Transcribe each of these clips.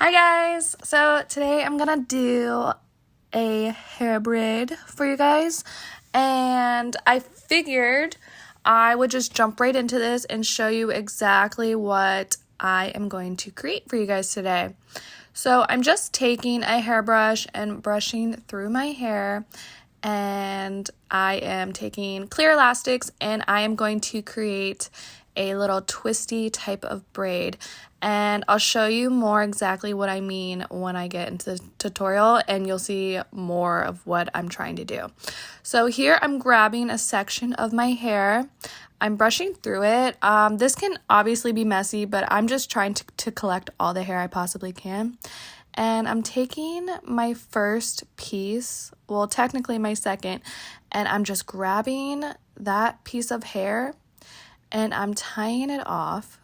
Hi guys! So today I'm gonna do a hair braid for you guys, and I figured I would just jump right into this and show you exactly what I am going to create for you guys today. So I'm just taking a hairbrush and brushing through my hair, and I am taking clear elastics and I am going to create a little twisty type of braid, and I'll show you more exactly what I mean when I get into the tutorial, and you'll see more of what I'm trying to do. So here I'm grabbing a section of my hair. I'm brushing through it. This can obviously be messy, but I'm just trying to collect all the hair I possibly can. And I'm taking my first piece, well, technically my second, and I'm just grabbing that piece of hair and I'm tying it off.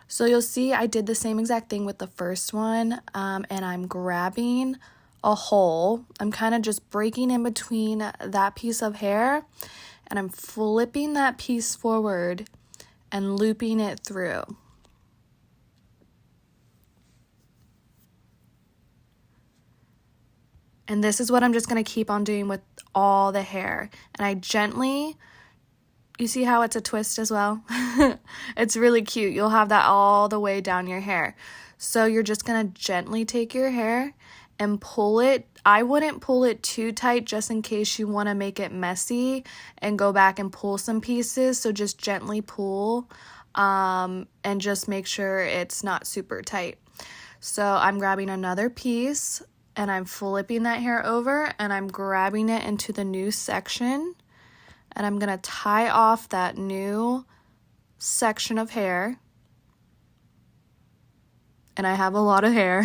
So you'll see I did the same exact thing with the first one, and I'm grabbing a hole. I'm kind of just breaking in between that piece of hair, and I'm flipping that piece forward and looping it through. And this is what I'm just going to keep on doing with all the hair. And I gently, you see how it's a twist as well? It's really cute. You'll have that all the way down your hair. So you're just going to gently take your hair and pull it. I wouldn't pull it too tight just in case you want to make it messy and go back and pull some pieces. So just gently pull and just make sure it's not super tight. So I'm grabbing another piece and I'm flipping that hair over and I'm grabbing it into the new section. And I'm going to tie off that new section of hair. And I have a lot of hair.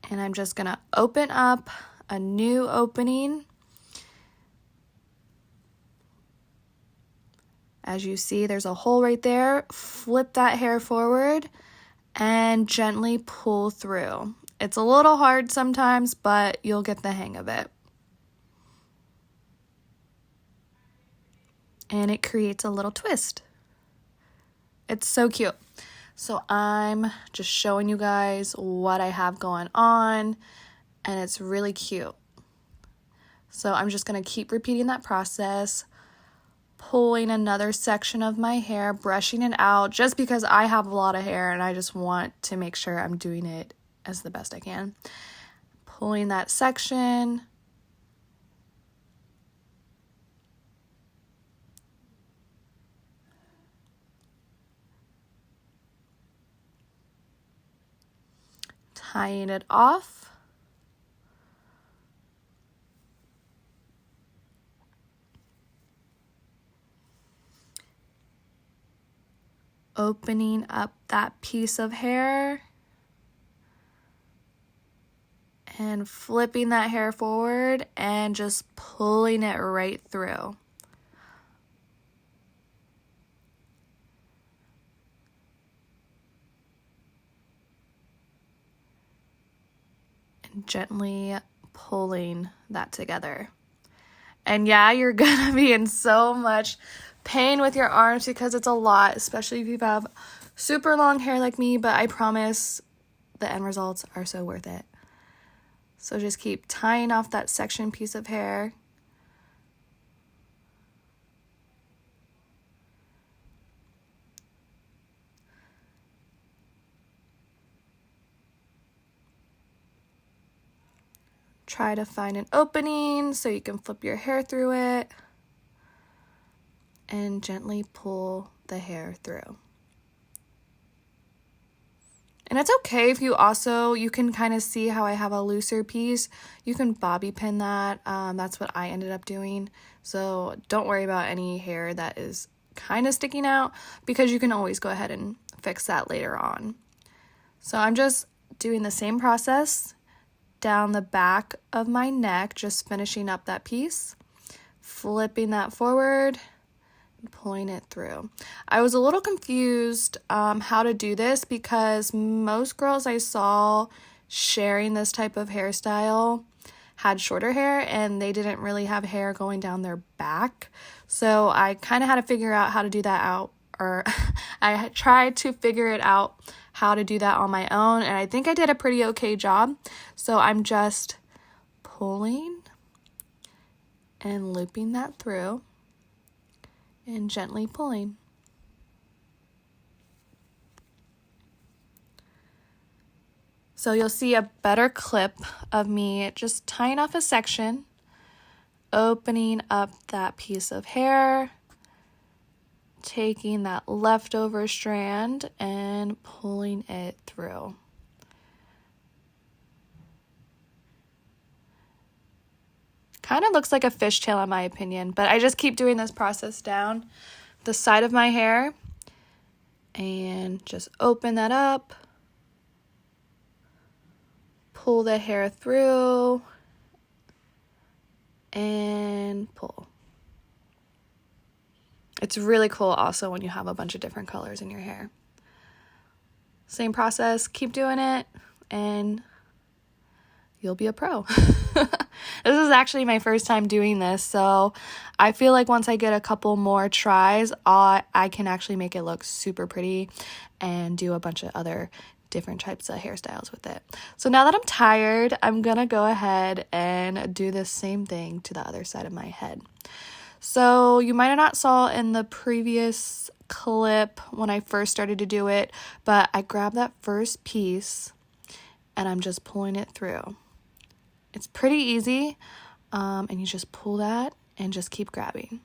And I'm just going to open up a new opening. As you see, there's a hole right there. Flip that hair forward and gently pull through. It's a little hard sometimes, but you'll get the hang of it. And it creates a little twist. It's so cute. So I'm just showing you guys what I have going on, and it's really cute. So I'm just going to keep repeating that process, pulling another section of my hair, brushing it out, just because I have a lot of hair and I just want to make sure I'm doing it as the best I can. Pulling that section. Tying it off. Opening up that piece of hair and flipping that hair forward and just pulling it right through. And gently pulling that together. And yeah, you're gonna be in so much pain with your arms because it's a lot, especially if you have super long hair like me, but I promise the end results are so worth it. So just keep tying off that section piece of hair. Try to find an opening so you can flip your hair through it and gently pull the hair through. And it's okay if you can kind of see how I have a looser piece. You can bobby pin that. That's what I ended up doing. So don't worry about any hair that is kind of sticking out because you can always go ahead and fix that later on. So I'm just doing the same process down the back of my neck, just finishing up that piece, flipping that forward, pulling it through. I was a little confused how to do this because most girls I saw sharing this type of hairstyle had shorter hair and they didn't really have hair going down their back. So I kind of had to figure out how to do that out, or I tried to figure it out how to do that on my own, and I think I did a pretty okay job. So I'm just pulling and looping that through and gently pulling. So you'll see a better clip of me just tying off a section, opening up that piece of hair, taking that leftover strand and pulling it through. Kind of looks like a fishtail in my opinion, but I just keep doing this process down the side of my hair and just open that up, pull the hair through, and pull. It's really cool also when you have a bunch of different colors in your hair. Same process, keep doing it, and you'll be a pro. This is actually my first time doing this, so I feel like once I get a couple more tries, I can actually make it look super pretty and do a bunch of other different types of hairstyles with it. So now that I'm tired, I'm gonna go ahead and do the same thing to the other side of my head. So you might have not saw in the previous clip when I first started to do it, but I grabbed that first piece and I'm just pulling it through. It's pretty easy, and you just pull that and just keep grabbing.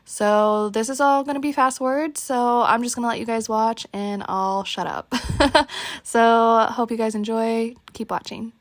So this is all going to be fast forward, so I'm just going to let you guys watch and I'll shut up. So hope you guys enjoy. Keep watching.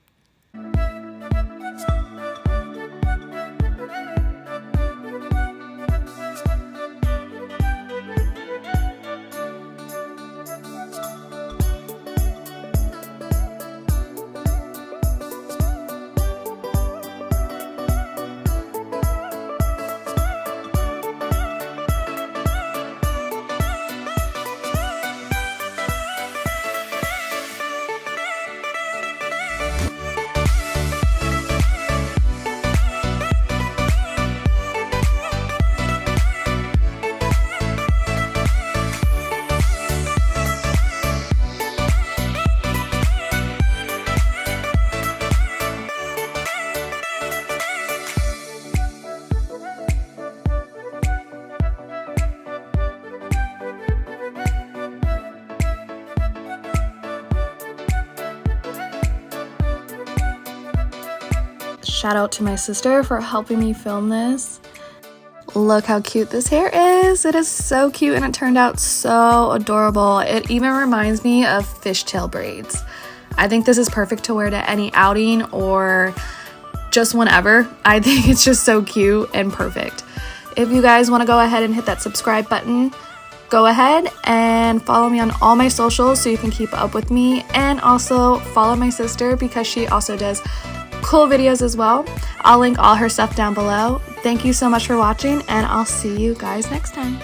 Shout out to my sister for helping me film this. Look how cute this hair is. It is so cute and it turned out so adorable. It even reminds me of fishtail braids. I think this is perfect to wear to any outing or just whenever. I think it's just so cute and perfect. If you guys want to go ahead and hit that subscribe button, go ahead and follow me on all my socials so you can keep up with me, and also follow my sister because she also does cool videos as well. I'll link all her stuff down below. Thank you so much for watching, and I'll see you guys next time.